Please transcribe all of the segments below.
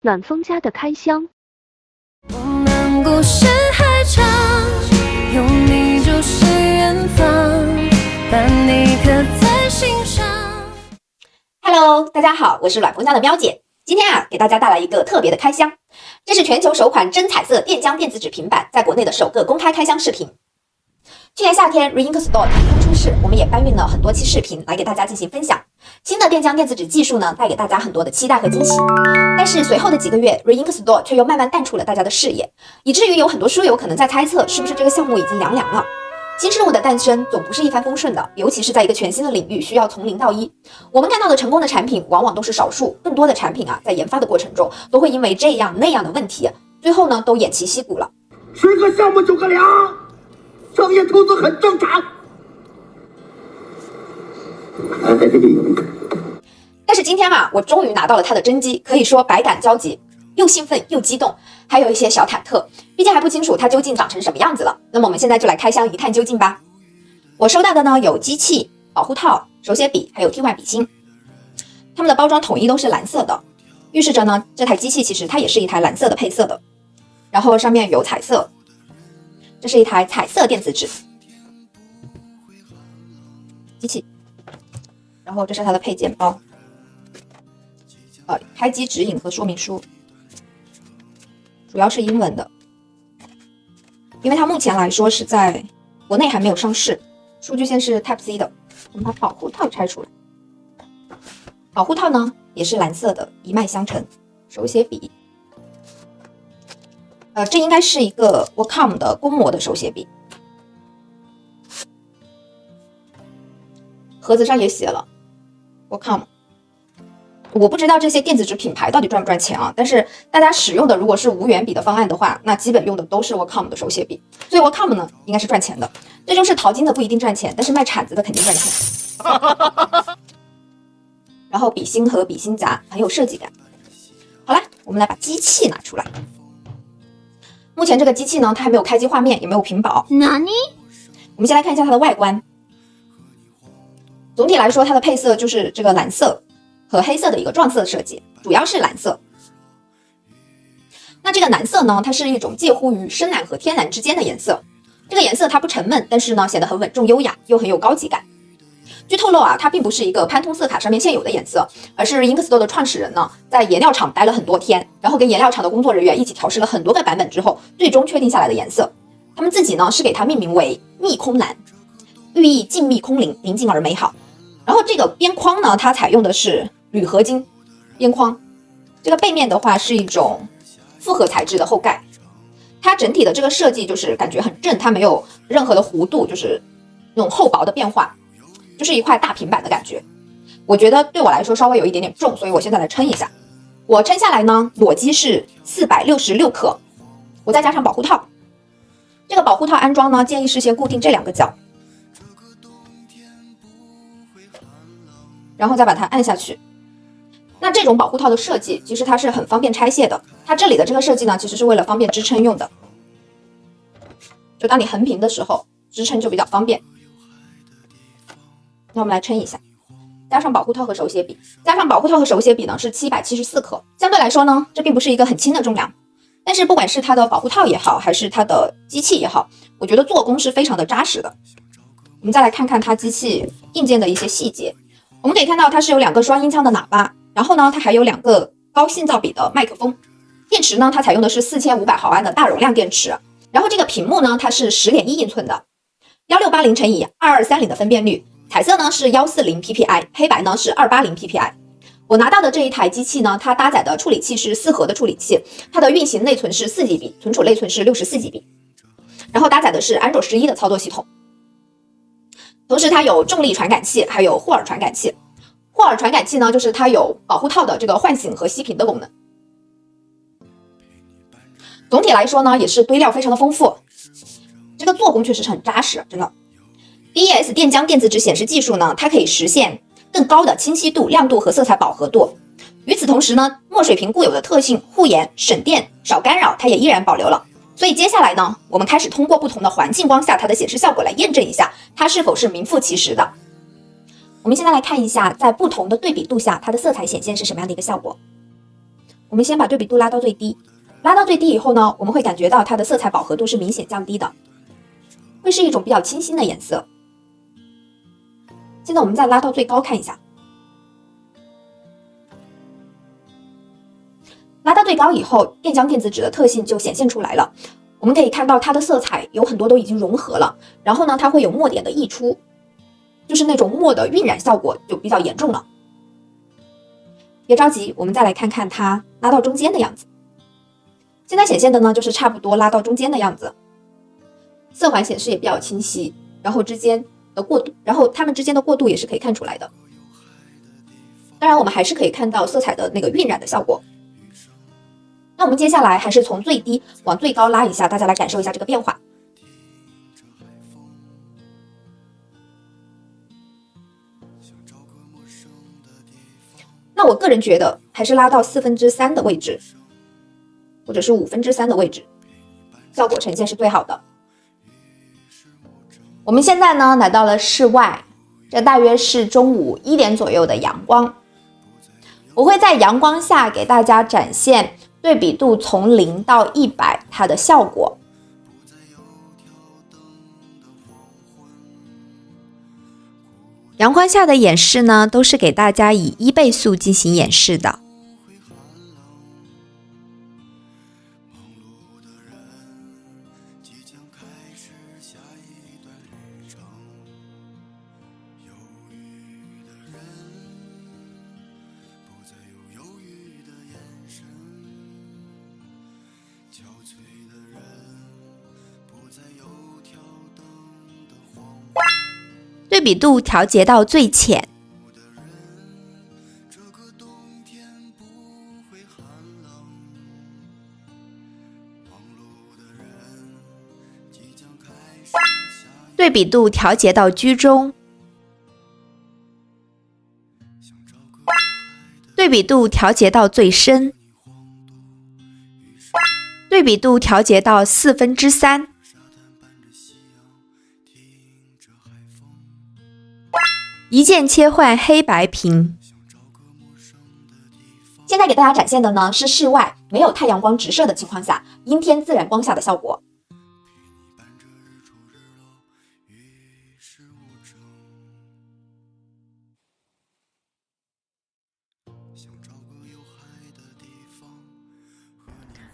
暖风家的开箱。我们故事还长，有你就是远方，把你刻在心上。Hello， 大家好，我是暖风家的喵姐。今天给大家带来一个特别的开箱，这是全球首款真彩色电浆电子纸平板在国内的首个公开开箱视频。去年夏天 Reink Store 腾空出世，我们也搬运了很多期视频来给大家进行分享。新的电浆电子纸技术呢，带给大家很多的期待和惊喜。但是随后的几个月 Reink Store 却又慢慢淡出了大家的视野，以至于有很多书友可能在猜测，是不是这个项目已经凉了。新事物的诞生总不是一帆风顺的，尤其是在一个全新的领域，需要从零到一。我们看到的成功的产品往往都是少数，更多的产品在研发的过程中都会因为这样那样的问题，最后呢都偃旗息鼓了。10个项目9个凉，商业投资很正常。但是今天我终于拿到了它的真机，可以说百感交集，又兴奋又激动，还有一些小忐忑，毕竟还不清楚它究竟长成什么样子了。那么我们现在就来开箱一探究竟吧。我收到的呢有机器、保护套、手写笔，还有 TY 笔芯，它们的包装统一都是蓝色的，预示着呢这台机器其实它也是一台蓝色的配色的。然后上面有彩色，这是一台彩色电子纸机器，然后这是它的配件包，开机指引和说明书，主要是英文的，因为它目前来说是在国内还没有上市，数据线是 Type-C 的。我们把保护套拆出来，保护套呢也是蓝色的，一脉相承。手写笔，这应该是一个 Wacom 的公模的手写笔，盒子上也写了 Wacom。我不知道这些电子纸品牌到底赚不赚钱但是大家使用的如果是无圆笔的方案的话，那基本用的都是 Wacom 的手写笔，所以 Wacom 呢应该是赚钱的。这就是淘金的不一定赚钱，但是卖铲子的肯定赚钱。然后笔芯和笔芯夹很有设计感。好了，我们来把机器拿出来。目前这个机器呢，它还没有开机画面，也没有屏保。哪里？我们先来看一下它的外观。总体来说，它的配色就是这个蓝色和黑色的一个撞色设计，主要是蓝色。那这个蓝色呢，它是一种介乎于深蓝和天蓝之间的颜色。这个颜色它不沉闷，但是呢显得很稳重优雅，又很有高级感。据透露它并不是一个潘通色卡上面现有的颜色，而是 Reink Store 的创始人呢在颜料厂待了很多天，然后跟颜料厂的工作人员一起调试了很多个版本之后，最终确定下来的颜色。他们自己呢是给它命名为密空蓝，寓意静谧空灵，宁静而美好。然后这个边框呢，它采用的是铝合金边框，这个背面的话是一种复合材质的后盖。它整体的这个设计就是感觉很正，它没有任何的弧度，就是那种厚薄的变化，就是一块大平板的感觉。我觉得对我来说稍微有一点点重，所以我现在来称一下。我称下来呢，裸机是466克，我再加上保护套。这个保护套安装呢，建议是先固定这2个角，然后再把它按下去。那这种保护套的设计其实它是很方便拆卸的，它这里的这个设计呢其实是为了方便支撑用的，就当你横平的时候支撑就比较方便。那我们来称一下，加上保护套和手写笔，加上保护套和手写笔呢是774克，相对来说呢这并不是一个很轻的重量，但是不管是它的保护套也好，还是它的机器也好，我觉得做工是非常的扎实的。我们再来看看它机器硬件的一些细节，我们可以看到它是有2个双音腔的喇叭，然后呢它还有2个高信噪比的麦克风。电池呢它采用的是4500毫安的大容量电池，然后这个屏幕呢它是10.1英寸的，1680×2230的分辨率，彩色呢是140 ppi， 黑白呢是280 ppi。我拿到的这一台机器呢，它搭载的处理器是4核的处理器，它的运行内存是4GB， 存储内存是64GB， 然后搭载的是安卓11的操作系统。同时它有重力传感器，还有霍尔传感器。霍尔传感器呢，就是它有保护套的这个唤醒和熄屏的功能。总体来说呢，也是堆料非常的丰富，这个做工确实是很扎实，真的。DES 电浆电子纸显示技术呢，它可以实现更高的清晰度、亮度和色彩饱和度。与此同时呢，墨水屏固有的特性护眼、省电、少干扰，它也依然保留了。所以接下来呢，我们开始通过不同的环境光下它的显示效果来验证一下它是否是名副其实的。我们现在来看一下，在不同的对比度下，它的色彩显现是什么样的一个效果。我们先把对比度拉到最低，拉到最低以后呢，我们会感觉到它的色彩饱和度是明显降低的，会是一种比较清新的颜色。现在我们再拉到最高看一下，拉到最高以后，电浆电子纸的特性就显现出来了。我们可以看到它的色彩有很多都已经融合了，然后呢，它会有墨点的溢出，就是那种墨的晕染效果就比较严重了。别着急，我们再来看看它拉到中间的样子。现在显现的呢，就是差不多拉到中间的样子，色环显示也比较清晰，然后它们之间的过渡也是可以看出来的。当然，我们还是可以看到色彩的那个晕染的效果。那我们接下来还是从最低往最高拉一下，大家来感受一下这个变化。那我个人觉得还是拉到3/4的位置，或者是3/5的位置，效果呈现是最好的。我们现在呢来到了室外，这大约是中午1点左右的阳光。我会在阳光下给大家展现对比度从0到100它的效果。阳光下的演示呢，都是给大家以1倍速进行演示的。对比度调节到最浅，对比度调节到居中，对比度调节到最深，对比度调节到3/4。一键切换黑白屏。现在给大家展现的呢是室外没有太阳光直射的情况下，阴天自然光下的效果。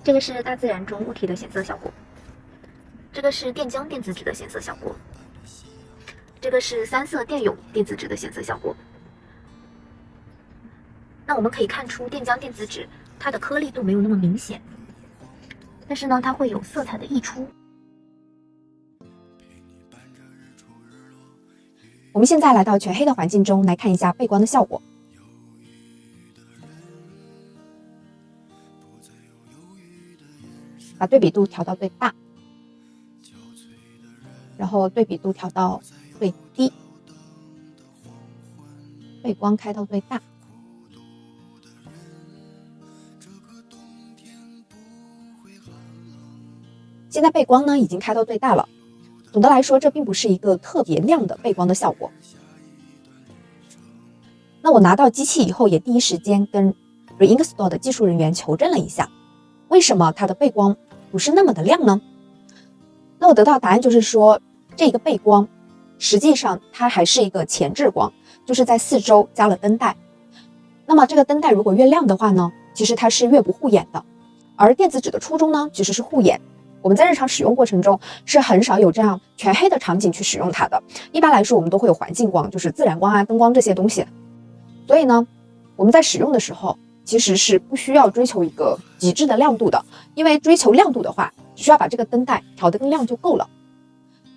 这个是大自然中物体的显色效果，这个是电浆电子纸的显色效果，这个是3色电泳电子纸的显色效果。那我们可以看出电浆电子纸它的颗粒度没有那么明显，但是呢它会有色彩的溢出。我们现在来到全黑的环境中来看一下背光的效果。把对比度调到最大，然后对比度调到最低，背光开到最大。现在背光呢已经开到最大了。总的来说，这并不是一个特别亮的背光的效果。那我拿到机器以后，也第一时间跟 Reinkstore 的技术人员求证了一下，为什么它的背光不是那么的亮呢？那我得到答案就是说，这个背光实际上它还是一个前置光，就是在四周加了灯带。那么这个灯带如果越亮的话呢，其实它是越不护眼的。而电子纸的初衷呢，其实是护眼。我们在日常使用过程中是很少有这样全黑的场景去使用它的。一般来说，我们都会有环境光，就是自然光啊、灯光这些东西。所以呢，我们在使用的时候其实是不需要追求一个极致的亮度的，因为追求亮度的话，只需要把这个灯带调得更亮就够了。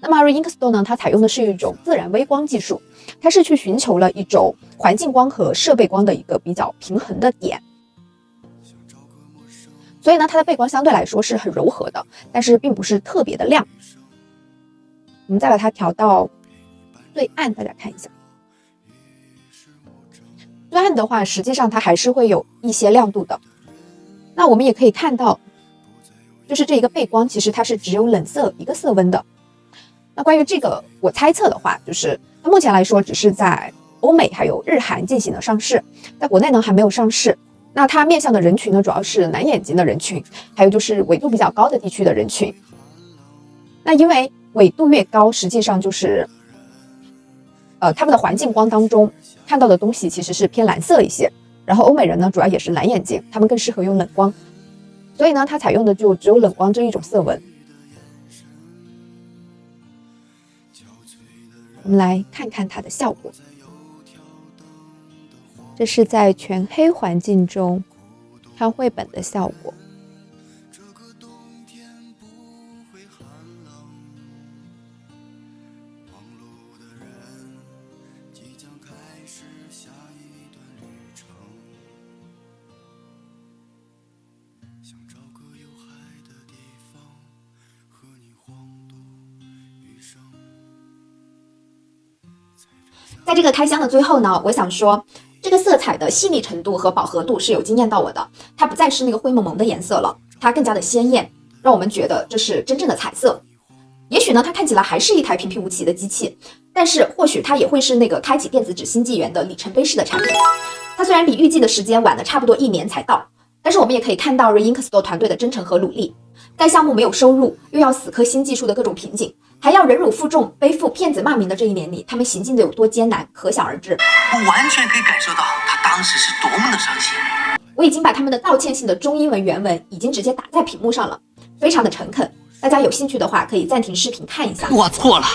那么 Reinkstore 呢，它采用的是一种自然微光技术，它是去寻求了一种环境光和设备光的一个比较平衡的点。所以呢，它的背光相对来说是很柔和的，但是并不是特别的亮。我们再把它调到最暗，大家看一下。最暗的话，实际上它还是会有一些亮度的。那我们也可以看到，就是这一个背光其实它是只有冷色一个色温的。那关于这个，我猜测的话，就是它目前来说只是在欧美还有日韩进行了上市，在国内呢还没有上市。那它面向的人群呢，主要是蓝眼睛的人群，还有就是纬度比较高的地区的人群。那因为纬度越高，实际上就是他们的环境光当中看到的东西其实是偏蓝色一些。然后欧美人呢，主要也是蓝眼睛，他们更适合用冷光，所以呢，它采用的就只有冷光这一种色纹。我们来看看它的效果。这是在全黑环境中看绘本的效果。在这个开箱的最后呢，我想说，这个色彩的细腻程度和饱和度是有惊艳到我的，它不再是那个灰蒙蒙的颜色了，它更加的鲜艳，让我们觉得这是真正的彩色。也许呢，它看起来还是一台平平无奇的机器，但是或许它也会是那个开启电子纸新纪元的里程碑式的产品。它虽然比预计的时间晚了差不多1年才到，但是我们也可以看到 Reinksto 团队的真诚和努力。该项目没有收入，又要死磕新技术的各种瓶颈，还要忍辱负重，背负骗子骂名的这一年里，他们行进的有多艰难，可想而知。我完全可以感受到他当时是多么的伤心。我已经把他们的道歉信的中英文原文已经直接打在屏幕上了，非常的诚恳。大家有兴趣的话，可以暂停视频看一下。我错了。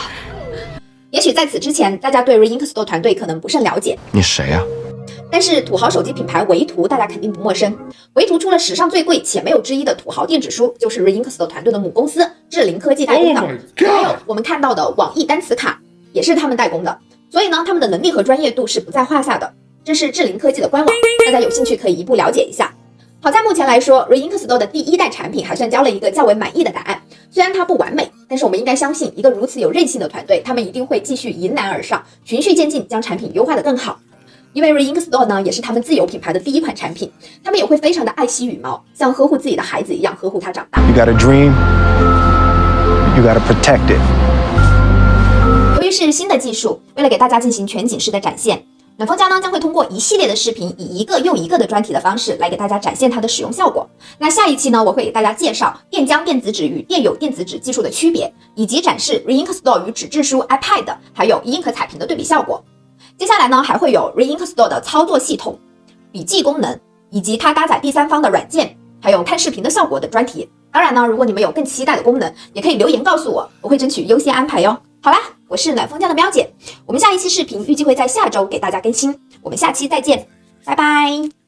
也许在此之前，大家对 Reinksto 团队可能不甚了解。你谁呀？但是土豪手机品牌维图大家肯定不陌生，维图出了史上最贵且没有之一的土豪电子书，就是 Reinksto 团队的母公司智灵科技代工的。还有我们看到的网易单词卡也是他们代工的，所以呢，他们的能力和专业度是不在话下的。这是智灵科技的官网，大家有兴趣可以一步了解一下。好在目前来说 Reinksto 的第1代产品还算交了一个较为满意的答案，虽然它不完美，但是我们应该相信一个如此有韧性的团队，他们一定会继续迎难而上，循序渐进，将产品优化得更好。因为 Reinksto 呢也是他们自有品牌的第1款产品，他们也会非常的爱惜羽毛，像呵护自己的孩子一样呵护它长大。You got a dream, you gotta protect it. 由于是新的技术，为了给大家进行全景式的展现，暖风家呢将会通过一系列的视频，以一个又一个的专题的方式来给大家展现它的使用效果。那下一期呢，我会给大家介绍电浆电子纸与电有电子纸技术的区别，以及展示 Reinksto 与纸质书、iPad 还有e-ink 彩屏的对比效果。接下来呢，还会有 Reinksto 的操作系统、笔记功能，以及它搭载第三方的软件，还有看视频的效果的专题。当然呢，如果你们有更期待的功能，也可以留言告诉我，我会争取优先安排哟。好啦，我是暖风家的喵姐，我们下一期视频预计会在下周给大家更新，我们下期再见，拜拜。